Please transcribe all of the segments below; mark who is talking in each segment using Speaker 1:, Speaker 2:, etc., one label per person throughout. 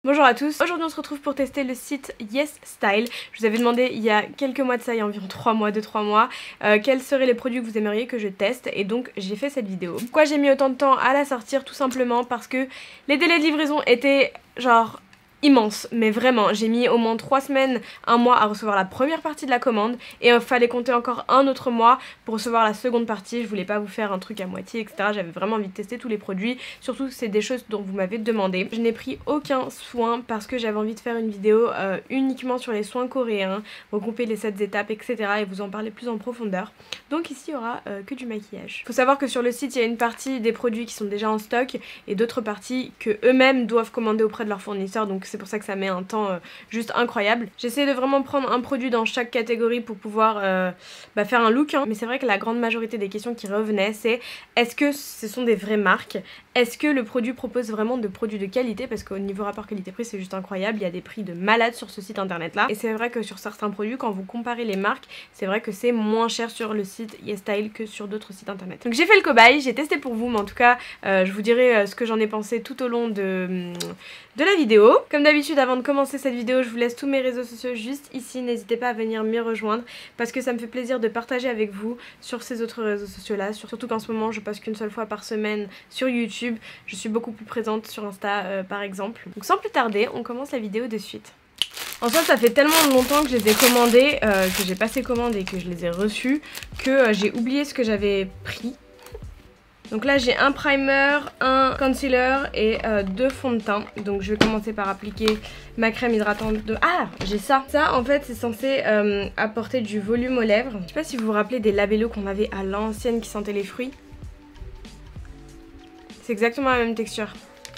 Speaker 1: Bonjour à tous, aujourd'hui on se retrouve pour tester le site YesStyle. Je vous avais demandé il y a quelques mois de ça, il y a environ 3 mois, 2-3 mois, quels seraient les produits que vous aimeriez que je teste, et donc j'ai fait cette vidéo. Pourquoi j'ai mis autant de temps à la sortir? Tout simplement parce que les délais de livraison étaient genre immense, mais vraiment, j'ai mis au moins 3 semaines, 1 mois à recevoir la première partie de la commande et il fallait compter encore un autre mois pour recevoir la seconde partie. Je voulais pas vous faire un truc à moitié, etc. J'avais vraiment envie de tester tous les produits, surtout que c'est des choses dont vous m'avez demandé. Je n'ai pris aucun soin parce que j'avais envie de faire une vidéo uniquement sur les soins coréens, regrouper les 7 étapes, etc. et vous en parler plus en profondeur. Donc ici il y aura que du maquillage. Faut savoir que sur le site il y a une partie des produits qui sont déjà en stock et d'autres parties que eux-mêmes doivent commander auprès de leurs fournisseurs, donc c'est pour ça que ça met un temps juste incroyable. J'essaie de vraiment prendre un produit dans chaque catégorie pour pouvoir faire un look, hein. Mais c'est vrai que la grande majorité des questions qui revenaient, c'est est-ce que ce sont des vraies marques? Est-ce que le produit propose vraiment de produits de qualité? Parce qu'au niveau rapport qualité-prix c'est juste incroyable, il y a des prix de malade sur ce site internet là. Et c'est vrai que sur certains produits, quand vous comparez les marques, c'est vrai que c'est moins cher sur le site YesStyle que sur d'autres sites internet. Donc j'ai fait le cobaye, j'ai testé pour vous, mais en tout cas je vous dirai ce que j'en ai pensé tout au long de la vidéo. Comme d'habitude, avant de commencer cette vidéo, je vous laisse tous mes réseaux sociaux juste ici. N'hésitez pas à venir m'y rejoindre parce que ça me fait plaisir de partager avec vous sur ces autres réseaux sociaux là. Surtout qu'en ce moment je poste qu'une seule fois par semaine sur YouTube. Je suis beaucoup plus présente sur Insta par exemple. Donc sans plus tarder, on commence la vidéo de suite. En soi, ça fait tellement longtemps que je les ai commandés, que j'ai passé commande et que je les ai reçus, que j'ai oublié ce que j'avais pris. Donc là j'ai un primer, un concealer et 2 fonds de teint. Donc je vais commencer par appliquer ma crème hydratante de... Ah, j'ai ça. Ça en fait c'est censé apporter du volume aux lèvres. Je sais pas si vous vous rappelez des labellos qu'on avait à l'ancienne qui sentaient les fruits. C'est exactement la même texture.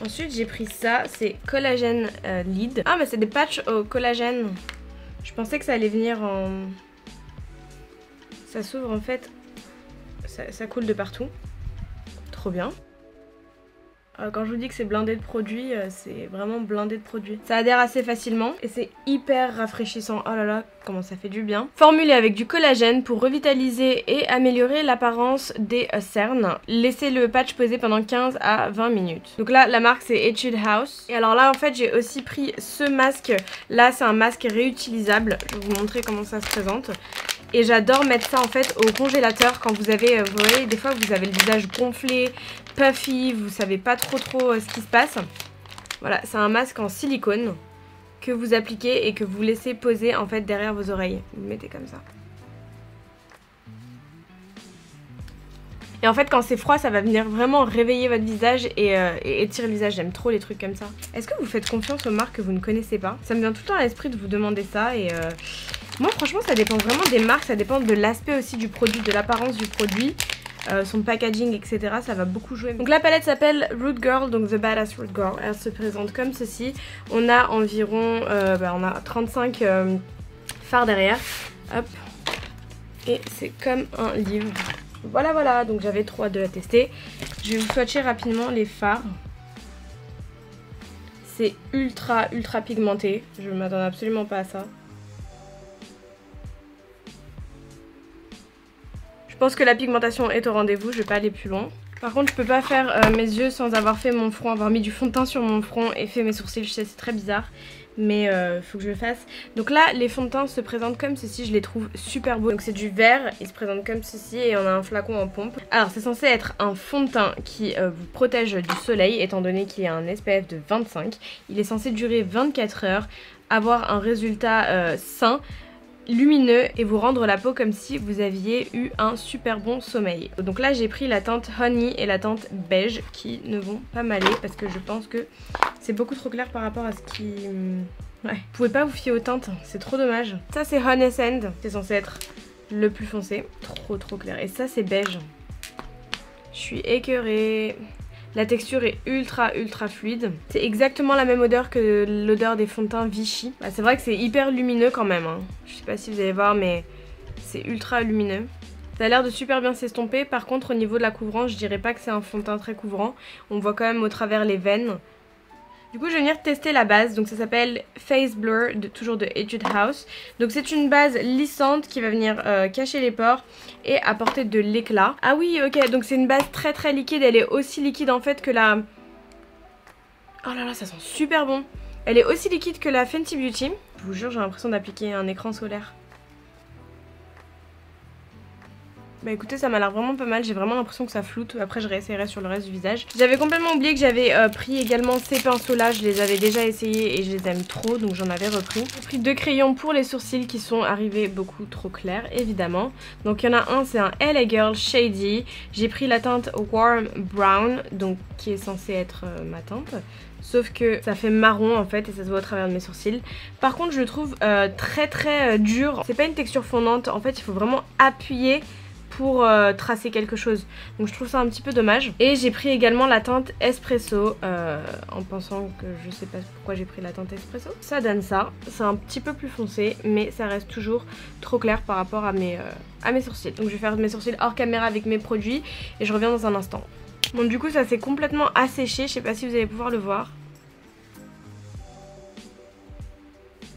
Speaker 1: Ensuite j'ai pris ça, c'est collagène lead. Ah mais c'est des patchs au collagène. Je pensais que ça allait venir en... Ça s'ouvre en fait, ça coule de partout. Trop bien. Quand je vous dis que c'est blindé de produits, c'est vraiment blindé de produits. Ça adhère assez facilement et c'est hyper rafraîchissant. Oh là là, comment ça fait du bien. Formulé avec du collagène pour revitaliser et améliorer l'apparence des cernes. Laissez le patch poser pendant 15 à 20 minutes. Donc là, la marque c'est Etude House. Et alors là, en fait, j'ai aussi pris ce masque. Là, c'est un masque réutilisable. Je vais vous montrer comment ça se présente. Et j'adore mettre ça en fait au congélateur quand vous avez, vous voyez, des fois vous avez le visage gonflé, puffy, vous savez pas trop ce qui se passe. Voilà, c'est un masque en silicone que vous appliquez et que vous laissez poser en fait derrière vos oreilles. Vous le mettez comme ça. Et en fait quand c'est froid ça va venir vraiment réveiller votre visage et étirer le visage. J'aime trop les trucs comme ça. Est-ce que vous faites confiance aux marques que vous ne connaissez pas? Ça me vient tout le temps à l'esprit de vous demander ça et... Moi franchement ça dépend vraiment des marques, ça dépend de l'aspect aussi du produit, de l'apparence du produit, son packaging etc, ça va beaucoup jouer. Donc la palette s'appelle Root Girl, donc The Badass Root Girl, elle se présente comme ceci. On a environ, on a 35 fards derrière, hop, et c'est comme un livre. Voilà, donc j'avais 3-2 à tester. Je vais vous swatcher rapidement les fards. C'est ultra pigmenté, je ne m'attendais absolument pas à ça. Je pense que la pigmentation est au rendez-vous, je vais pas aller plus loin. Par contre je peux pas faire mes yeux sans avoir fait mon front, avoir mis du fond de teint sur mon front et fait mes sourcils. Je sais c'est très bizarre mais faut que je le fasse. Donc là les fonds de teint se présentent comme ceci, je les trouve super beaux. Donc c'est du vert, ils se présentent comme ceci et on a un flacon en pompe. Alors c'est censé être un fond de teint qui vous protège du soleil étant donné qu'il y a un SPF de 25. Il est censé durer 24 heures, avoir un résultat sain, lumineux et vous rendre la peau comme si vous aviez eu un super bon sommeil. Donc là j'ai pris la teinte Honey et la teinte Beige qui ne vont pas m'aller parce que je pense que c'est beaucoup trop clair par rapport à ce qui... Ouais, vous pouvez pas vous fier aux teintes, c'est trop dommage. Ça c'est Honey Sand, c'est censé être le plus foncé, trop clair. Et ça c'est Beige. Je suis écœurée. La texture est ultra fluide. C'est exactement la même odeur que l'odeur des fonds de teint Vichy. Bah, c'est vrai que c'est hyper lumineux quand même, hein. Je sais pas si vous allez voir mais c'est ultra lumineux. Ça a l'air de super bien s'estomper. Par contre au niveau de la couvrance je dirais pas que c'est un fond de teint très couvrant. On voit quand même au travers les veines. Du coup je vais venir tester la base, donc ça s'appelle Face Blur, toujours de Etude House. Donc c'est une base lissante qui va venir cacher les pores et apporter de l'éclat. Ah oui ok, donc c'est une base très liquide, elle est aussi liquide en fait que la... Oh là là ça sent super bon. Elle est aussi liquide que la Fenty Beauty. Je vous jure, j'ai l'impression d'appliquer un écran solaire. Bah écoutez, ça m'a l'air vraiment pas mal, j'ai vraiment l'impression que ça floute. Après je réessayerai sur le reste du visage. J'avais complètement oublié que j'avais pris également ces pinceaux là. Je les avais déjà essayés et je les aime trop, donc j'en avais repris. J'ai pris 2 crayons pour les sourcils qui sont arrivés beaucoup trop clairs évidemment. Donc il y en a un, c'est un LA Girl Shady. J'ai pris la teinte Warm Brown, donc qui est censée être ma teinte. Sauf que ça fait marron en fait et ça se voit au travers de mes sourcils. Par contre je le trouve très dur. C'est pas une texture fondante, en fait il faut vraiment appuyer pour tracer quelque chose, donc je trouve ça un petit peu dommage. Et j'ai pris également la teinte Espresso en pensant que je sais pas pourquoi j'ai pris la teinte Espresso. Ça donne ça, c'est un petit peu plus foncé mais ça reste toujours trop clair par rapport à mes sourcils. Donc je vais faire mes sourcils hors caméra avec mes produits et je reviens dans un instant. Bon du coup ça s'est complètement asséché, je sais pas si vous allez pouvoir le voir.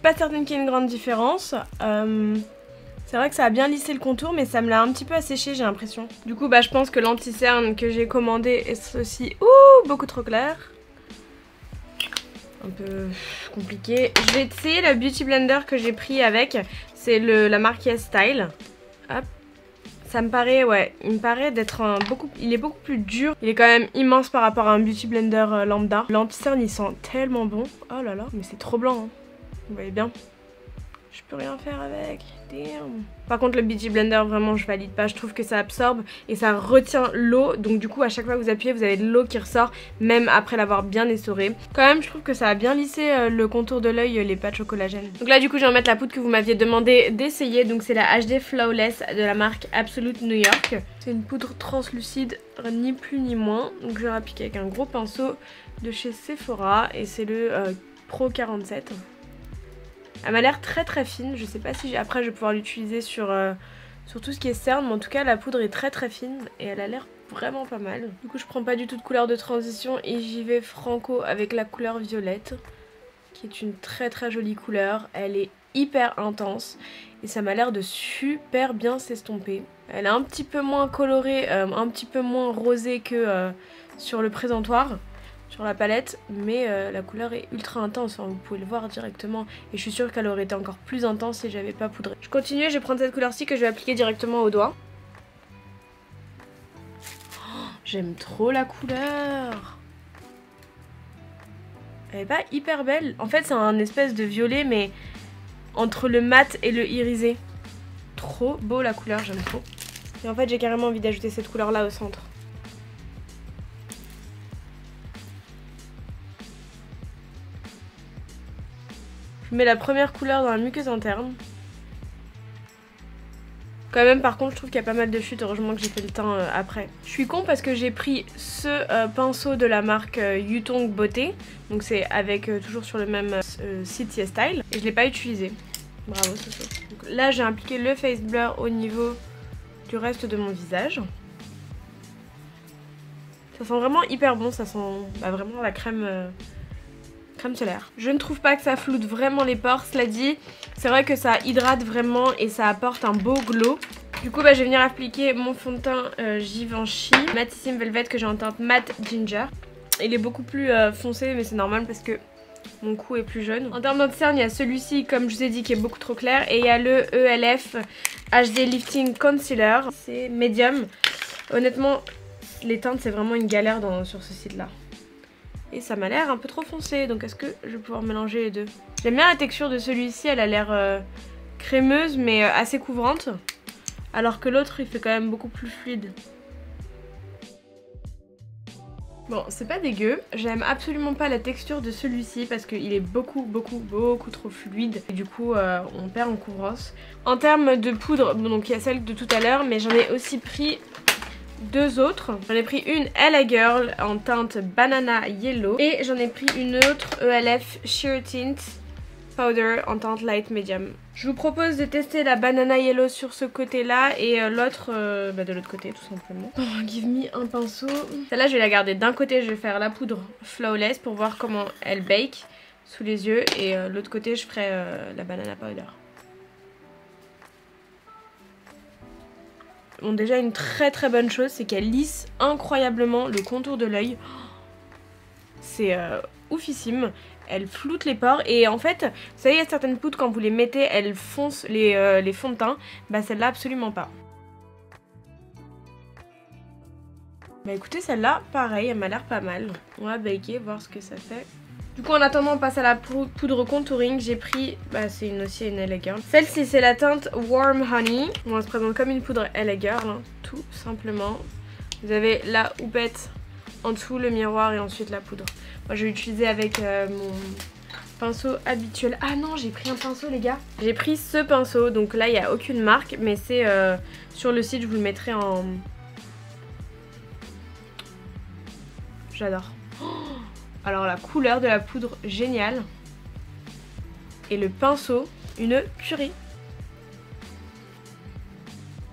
Speaker 1: Pas certaine qu'il y ait une grande différence. C'est vrai que ça a bien lissé le contour mais ça me l'a un petit peu asséché, j'ai l'impression. Du coup bah je pense que l'anti-cerne que j'ai commandé est aussi beaucoup trop clair. Un peu compliqué. Je vais essayer le Beauty Blender que j'ai pris avec. C'est la marque Yes Style. Hop. Ça me paraît, ouais, il me paraît d'être il est beaucoup plus dur. Il est quand même immense par rapport à un Beauty Blender lambda. L'anti-cerne il sent tellement bon. Oh là là, mais c'est trop blanc hein. Vous voyez bien. Je peux rien faire avec. Damn. Par contre le Beauty Blender vraiment je valide pas. Je trouve que ça absorbe et ça retient l'eau. Donc du coup à chaque fois que vous appuyez vous avez de l'eau qui ressort. Même après l'avoir bien essoré. Quand même je trouve que ça a bien lissé le contour de l'œil, les patchs au collagène. Donc là du coup je vais remettre la poudre que vous m'aviez demandé d'essayer. Donc c'est la HD Flawless de la marque Absolute New York. C'est une poudre translucide ni plus ni moins. Donc je vais appliquer avec un gros pinceau de chez Sephora. Et c'est le Pro 47. Elle m'a l'air très fine, je sais pas si après je vais pouvoir l'utiliser sur tout ce qui est cerne, mais en tout cas la poudre est très fine et elle a l'air vraiment pas mal. Du coup je prends pas du tout de couleur de transition et j'y vais franco avec la couleur violette, qui est une très jolie couleur. Elle est hyper intense et ça m'a l'air de super bien s'estomper. Elle est un petit peu moins colorée, un petit peu moins rosée que sur le présentoir. Sur la palette, mais la couleur est ultra intense, enfin, vous pouvez le voir directement et je suis sûre qu'elle aurait été encore plus intense si j'avais pas poudré. Je continue, je vais prendre cette couleur-ci que je vais appliquer directement au doigt. Oh, j'aime trop la couleur. Elle est pas hyper belle, en fait c'est un espèce de violet mais entre le mat et le irisé. Trop beau la couleur, j'aime trop. Et en fait j'ai carrément envie d'ajouter cette couleur là au centre. Je mets la première couleur dans la muqueuse interne. Quand même par contre je trouve qu'il y a pas mal de chutes, heureusement que j'ai fait le teint après. Je suis con parce que j'ai pris ce pinceau de la marque Yutong Beauté. Donc c'est avec toujours sur le même site Yes Style. Et je l'ai pas utilisé. Bravo Soso. Donc là j'ai appliqué le face blur au niveau du reste de mon visage. Ça sent vraiment hyper bon, ça sent vraiment la crème solaire. Je ne trouve pas que ça floute vraiment les pores, cela dit, c'est vrai que ça hydrate vraiment et ça apporte un beau glow. Du coup je vais venir appliquer mon fond de teint Givenchy Mattissime Velvet que j'ai en teinte Matte Ginger. Il est beaucoup plus foncé mais c'est normal parce que mon cou est plus jaune. En termes d'anti-cerne il y a celui-ci comme je vous ai dit qui est beaucoup trop clair et il y a le ELF HD Lifting Concealer. C'est médium. Honnêtement les teintes c'est vraiment une galère sur ce site là. Et ça m'a l'air un peu trop foncé, donc est-ce que je vais pouvoir mélanger les deux? J'aime bien la texture de celui-ci, elle a l'air crémeuse mais assez couvrante. Alors que l'autre il fait quand même beaucoup plus fluide. Bon, c'est pas dégueu. J'aime absolument pas la texture de celui-ci parce qu'il est beaucoup trop fluide. Et du coup, on perd en couvrance. En termes de poudre, bon, donc il y a celle de tout à l'heure, mais j'en ai aussi pris deux autres. J'en ai pris une LA Girl en teinte Banana Yellow et j'en ai pris une autre ELF Sheer Tint Powder en teinte Light Medium. Je vous propose de tester la Banana Yellow sur ce côté là et l'autre de l'autre côté tout simplement. Oh, give me un pinceau. Celle-là je vais la garder d'un côté, je vais faire la poudre Flawless pour voir comment elle bake sous les yeux et l'autre côté je ferai la Banana Powder. Bon, déjà une très bonne chose c'est qu'elle lisse incroyablement le contour de l'œil. C'est oufissime. elle floute les pores. Et en fait, vous savez, il y a certaines poudres, quand vous les mettez, elles foncent les fonds de teint. Bah celle-là, absolument pas. Bah écoutez, celle-là, pareil, elle m'a l'air pas mal. On va baker, voir ce que ça fait. Du coup, en attendant, on passe à la poudre contouring. J'ai pris, bah c'est aussi une LA Girl. Celle-ci, c'est la teinte Warm Honey. Bon, elle se présente comme une poudre LA Girl, hein, tout simplement. Vous avez la houppette en dessous, le miroir et ensuite la poudre. Moi, je vais l'utiliser avec mon pinceau habituel. Ah non, j'ai pris un pinceau, les gars. J'ai pris ce pinceau, donc là, il n'y a aucune marque, mais c'est sur le site, je vous le mettrai en... J'adore. Oh, alors la couleur de la poudre, géniale. Et le pinceau, une tuerie.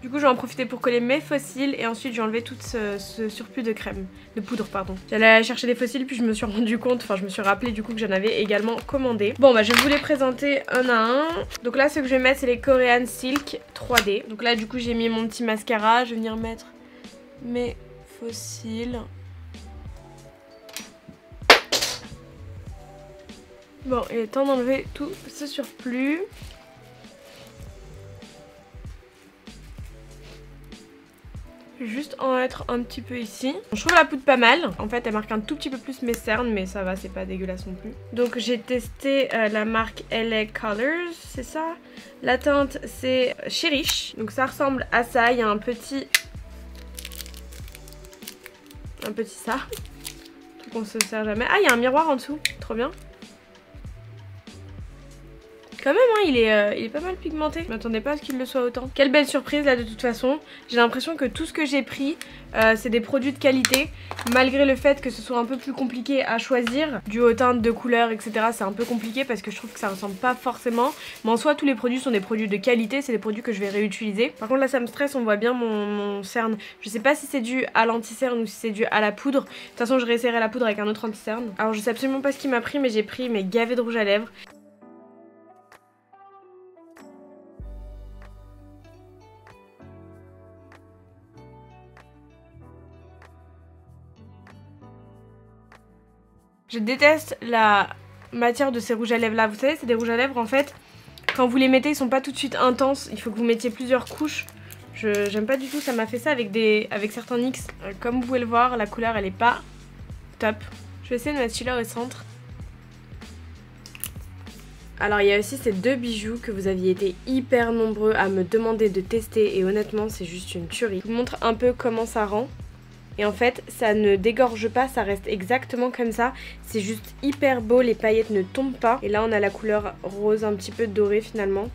Speaker 1: Du coup, je vais en profiter pour coller mes fossiles et ensuite je vais enlever tout ce surplus de crème, de poudre, pardon. J'allais chercher des fossiles puis je me suis rendu compte, enfin je me suis rappelé du coup que j'en avais également commandé. Bon bah je vais vous les présenter un à un. Donc là, ce que je vais mettre, c'est les Korean Silk 3D. Donc là, du coup, j'ai mis mon petit mascara. Je vais venir mettre mes fossiles. Bon, il est temps d'enlever tout ce surplus. Je vais juste en mettre un petit peu ici. Je trouve la poudre pas mal. En fait, elle marque un tout petit peu plus mes cernes, mais ça va, c'est pas dégueulasse non plus. Donc j'ai testé la marque LA Colors, c'est ça. La teinte, c'est Cherish. Donc ça ressemble à ça. Il y a un petit ça. Truc qu'on se sert jamais. Ah, il y a un miroir en dessous. Trop bien. Quand même, hein, il est pas mal pigmenté. Je m'attendais pas à ce qu'il le soit autant. Quelle belle surprise là de toute façon. J'ai l'impression que tout ce que j'ai pris, c'est des produits de qualité. Malgré le fait que ce soit un peu plus compliqué à choisir. Dû aux teintes de couleurs, etc. C'est un peu compliqué parce que je trouve que ça ressemble pas forcément. Mais en soi, tous les produits sont des produits de qualité. C'est des produits que je vais réutiliser. Par contre là, ça me stresse. On voit bien mon cerne. Je sais pas si c'est dû à l'anti-cerne ou si c'est dû à la poudre. De toute façon, je réessayerai la poudre avec un autre anti-cerne. Alors je sais absolument pas ce qu'il m'a pris, mais j'ai pris mes gavets de rouge à lèvres. Je déteste la matière de ces rouges à lèvres là. Vous savez, c'est des rouges à lèvres en fait. Quand vous les mettez, ils sont pas tout de suite intenses. Il faut que vous mettiez plusieurs couches. J'aime pas du tout. Ça m'a fait ça avec certains NYX. Comme vous pouvez le voir, la couleur elle est pas top. Je vais essayer de mettre celui-là au centre. Alors il y a aussi ces deux bijoux que vous aviez été hyper nombreux à me demander de tester. Et honnêtement, c'est juste une tuerie. Je vous montre un peu comment ça rend. Et en fait, ça ne dégorge pas, ça reste exactement comme ça. C'est juste hyper beau, les paillettes ne tombent pas. Et là, on a la couleur rose un petit peu dorée finalement.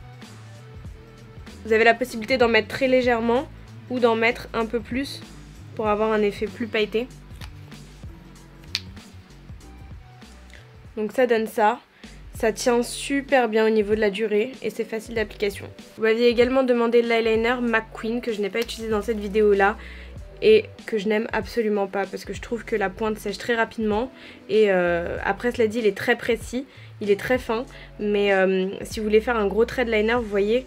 Speaker 1: Vous avez la possibilité d'en mettre très légèrement ou d'en mettre un peu plus pour avoir un effet plus pailleté. Donc ça donne ça. Ça tient super bien au niveau de la durée et c'est facile d'application. Vous m'aviez également demandé l'eyeliner McQueen que je n'ai pas utilisé dans cette vidéo là. Et que je n'aime absolument pas parce que je trouve que la pointe sèche très rapidement. Et après cela dit, il est très précis, il est très fin. Mais si vous voulez faire un gros trait de liner, vous voyez,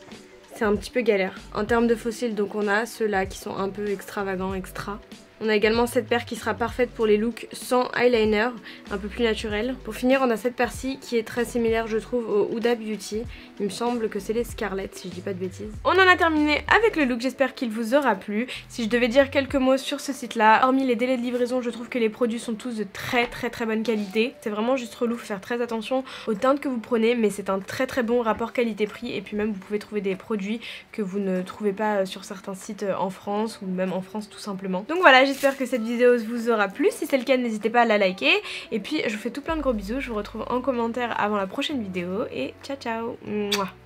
Speaker 1: c'est un petit peu galère. En termes de fossiles, donc on a ceux-là qui sont un peu extravagants, extra. On a également cette paire qui sera parfaite pour les looks sans eyeliner, un peu plus naturel. Pour finir, on a cette paire-ci qui est très similaire, je trouve, au Huda Beauty. Il me semble que c'est les Scarlett, si je dis pas de bêtises. On en a terminé avec le look, j'espère qu'il vous aura plu. Si je devais dire quelques mots sur ce site-là, hormis les délais de livraison, je trouve que les produits sont tous de très bonne qualité. C'est vraiment juste relou, faut faire très attention aux teintes que vous prenez, mais c'est un très bon rapport qualité-prix. Et puis même, vous pouvez trouver des produits que vous ne trouvez pas sur certains sites en France, ou même en France tout simplement. Donc voilà, j'espère que cette vidéo vous aura plu. Si c'est le cas, n'hésitez pas à la liker. Et puis je vous fais tout plein de gros bisous. Je vous retrouve en commentaire avant la prochaine vidéo. Et ciao ciao. Mouah.